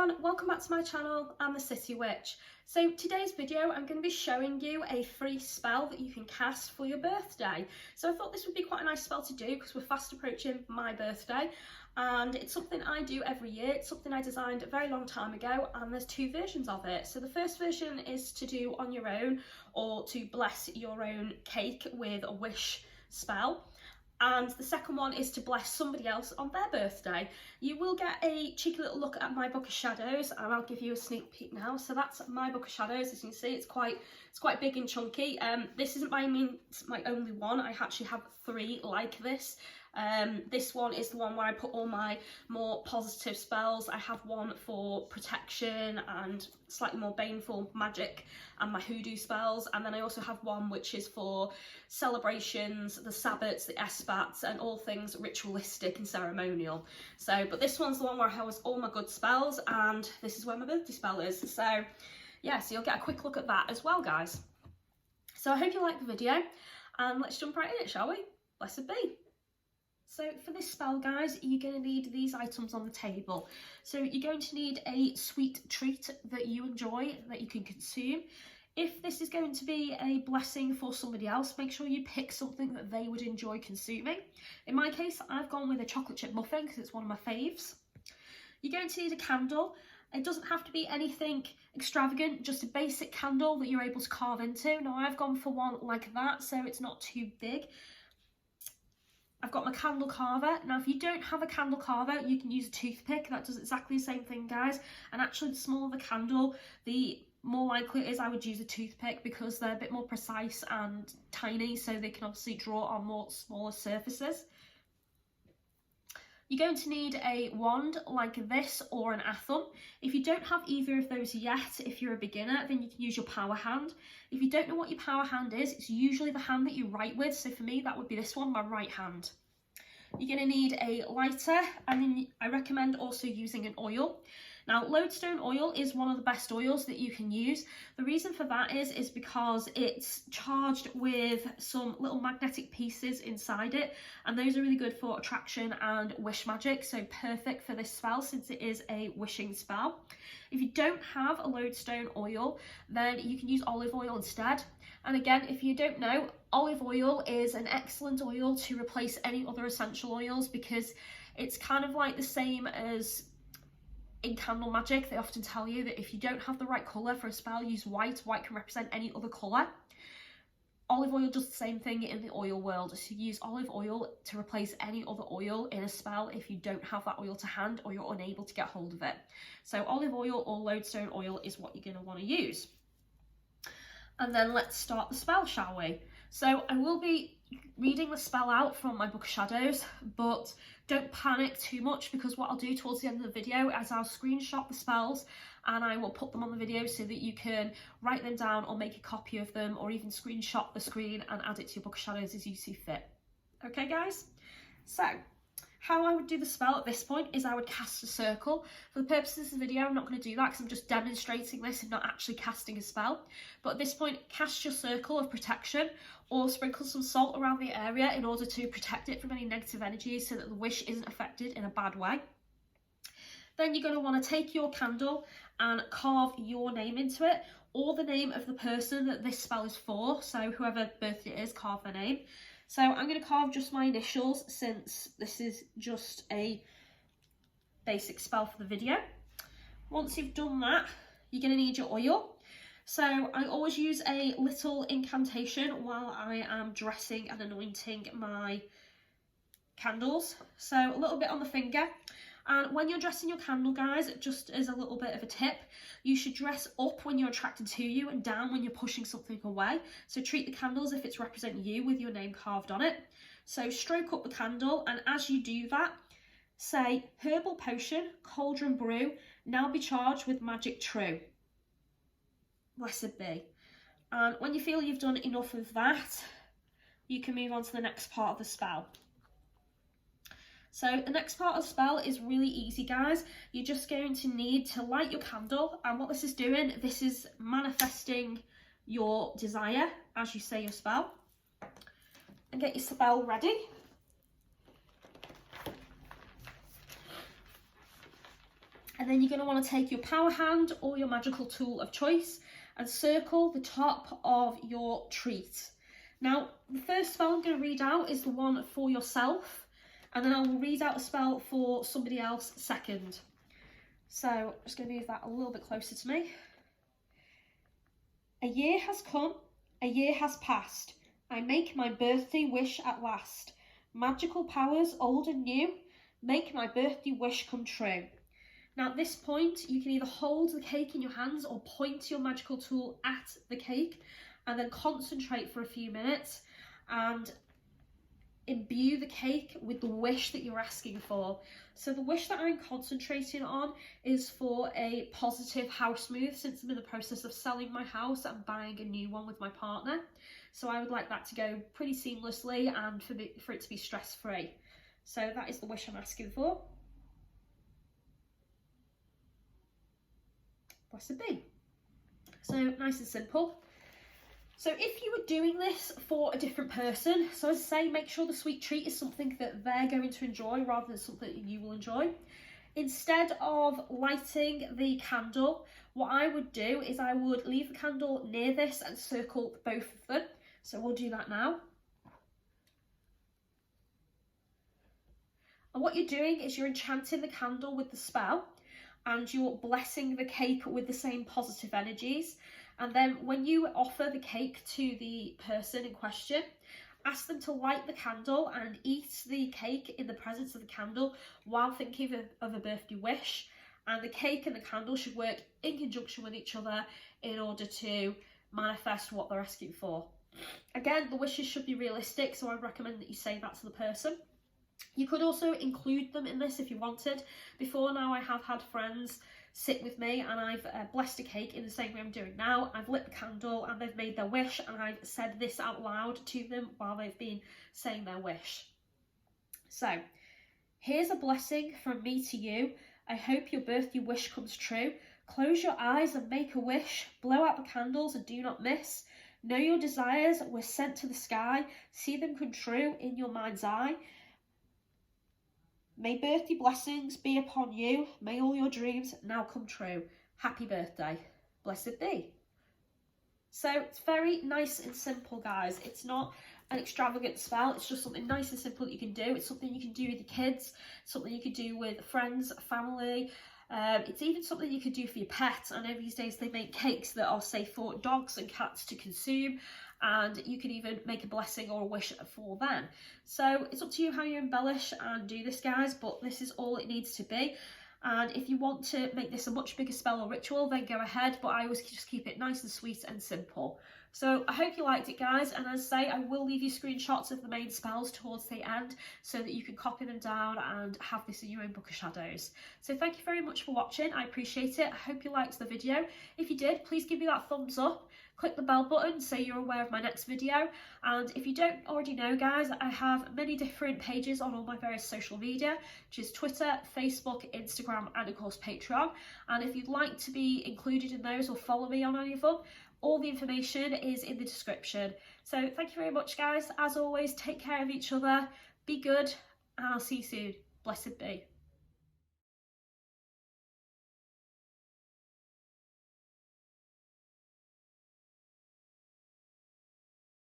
everyone, welcome back to my channel. I'm the City Witch. So today's video I'm going to be showing you a free spell that you can cast for your birthday. So I thought this would be quite a nice spell to do because we're fast approaching my birthday and it's something I do every year. It's something I designed a very long time ago and there's two versions of it. So the first version is to do on your own or to bless your own cake with a wish spell. And the second one is to bless somebody else on their birthday. You will get a cheeky little look at my book of shadows and I'll give you a sneak peek now. So that's my book of shadows. As you can see, it's quite big and chunky. This isn't my only one. I actually have three like this. This one is the one where I put all my more positive spells. I have one for protection and slightly more baneful magic and my hoodoo spells, and then I also have one which is for celebrations, the sabbats, the esbats, and all things ritualistic and ceremonial. So, but this one's the one where I have all my good spells, and this is where my birthday spell is. So yeah, so you'll get a quick look at that as well, guys. So I hope you like the video, and let's jump right in it, shall we? Blessed be. So for this spell, guys, you're going to need these items on the table. So you're going to need a sweet treat that you enjoy, that you can consume. If this is going to be a blessing for somebody else, make sure you pick something that they would enjoy consuming. In my case, I've gone with a chocolate chip muffin because it's one of my faves. You're going to need a candle. It doesn't have to be anything extravagant, just a basic candle that you're able to carve into. Now, I've gone for one like that, so it's not too big. I've got my candle carver. Now, if you don't have a candle carver, you can use a toothpick. That does exactly the same thing, guys. And actually, the smaller the candle, the more likely it is I would use a toothpick because they're a bit more precise and tiny, so they can obviously draw on more smaller surfaces. You're going to need a wand like this or an atham. If you don't have either of those yet, if you're a beginner, then you can use your power hand. If you don't know what your power hand is, it's usually the hand that you write with. So for me, that would be this one, my right hand. You're going to need a lighter, and then I recommend also using an oil. Now, lodestone oil is one of the best oils that you can use. The reason for that is because it's charged with some little magnetic pieces inside it, and those are really good for attraction and wish magic, so perfect for this spell since it is a wishing spell. If you don't have a lodestone oil, then you can use olive oil instead. And again, if you don't know, olive oil is an excellent oil to replace any other essential oils because it's kind of like the same as in candle magic. They often tell you that if you don't have the right colour for a spell, use white. White can represent any other colour. Olive oil does the same thing in the oil world. So you use olive oil to replace any other oil in a spell if you don't have that oil to hand or you're unable to get hold of it. So olive oil or lodestone oil is what you're going to want to use. And then let's start the spell, shall we? So I will be reading the spell out from my book of shadows, but don't panic too much because what I'll do towards the end of the video is I'll screenshot the spells and I will put them on the video so that you can write them down or make a copy of them or even screenshot the screen and add it to your book of shadows as you see fit. Okay, guys? So how I would do the spell at this point is I would cast a circle. For the purposes of the video, I'm not going to do that because I'm just demonstrating this and not actually casting a spell. But at this point, cast your circle of protection or sprinkle some salt around the area in order to protect it from any negative energies so that the wish isn't affected in a bad way. Then you're going to want to take your candle and carve your name into it or the name of the person that this spell is for. So whoever birthday it is, carve their name. So I'm going to carve just my initials since this is just a basic spell for the video. Once you've done that, you're going to need your oil. So I always use a little incantation while I am dressing and anointing my candles. So a little bit on the finger. And when you're dressing your candle, guys, just as a little bit of a tip, you should dress up when you're attracted to you and down when you're pushing something away. So treat the candles as if it's representing you with your name carved on it. So stroke up the candle, and as you do that, say, herbal potion, cauldron brew, now be charged with magic true. Blessed be. And when you feel you've done enough of that, you can move on to the next part of the spell. So the next part of the spell is really easy, guys. You're just going to need to light your candle, and what this is doing, this is manifesting your desire as you say your spell. And get your spell ready. And then you're going to want to take your power hand or your magical tool of choice and circle the top of your treat. Now, the first spell I'm going to read out is the one for yourself, and then I will read out a spell for somebody else second. So I'm just going to move that a little bit closer to me. A year has come, a year has passed. I make my birthday wish at last. Magical powers old and new, make my birthday wish come true. Now at this point, you can either hold the cake in your hands or point your magical tool at the cake and then concentrate for a few minutes and imbue the cake with the wish that you're asking for. So the wish that I'm concentrating on is for a positive house move, since I'm in the process of selling my house and buying a new one with my partner. So I would like that to go pretty seamlessly and for it to be stress-free. So that is the wish I'm asking for. Blessed be. So nice and simple. So if you were doing this for a different person, so as I say, make sure the sweet treat is something that they're going to enjoy rather than something that you will enjoy. Instead of lighting the candle, what I would do is I would leave the candle near this and circle both of them. So we'll do that now. And what you're doing is you're enchanting the candle with the spell, and you're blessing the cake with the same positive energies. And then when you offer the cake to the person in question, ask them to light the candle and eat the cake in the presence of the candle while thinking of a birthday wish. And the cake and the candle should work in conjunction with each other in order to manifest what they're asking for. Again, the wishes should be realistic, so I recommend that you say that to the person. You could also include them in this if you wanted. Before now, I have had friends sit with me and I've blessed a cake in the same way I'm doing now. I've lit the candle and they've made their wish, and I've said this out loud to them while they've been saying their wish. So, here's a blessing from me to you. I hope your birthday wish comes true. Close your eyes and make a wish. Blow out the candles and do not miss. Know your desires were sent to the sky. See them come true in your mind's eye. May birthday blessings be upon you. May all your dreams now come true. Happy birthday. Blessed be. So it's very nice and simple, guys. It's not an extravagant spell. It's just something nice and simple that you can do. It's something you can do with your kids, something you can do with friends, family. It's even something you could do for your pets. I know these days they make cakes that are safe for dogs and cats to consume, and you can even make a blessing or a wish for them. So it's up to you how you embellish and do this, guys, but this is all it needs to be. And if you want to make this a much bigger spell or ritual, then go ahead, but I always just keep it nice and sweet and simple. So I hope you liked it, guys, and as I say, I will leave you screenshots of the main spells towards the end so that you can copy them down and have this in your own book of shadows. So thank you very much for watching. I appreciate it. I hope you liked the video. If you did, please give me that thumbs up. Click the bell button so you're aware of my next video. And if you don't already know, guys, I have many different pages on all my various social media, which is Twitter, Facebook, Instagram, and of course Patreon. And if you'd like to be included in those or follow me on any of them, all the information is in the description. So thank you very much, guys. As always, take care of each other, be good, and I'll see you soon. Blessed be.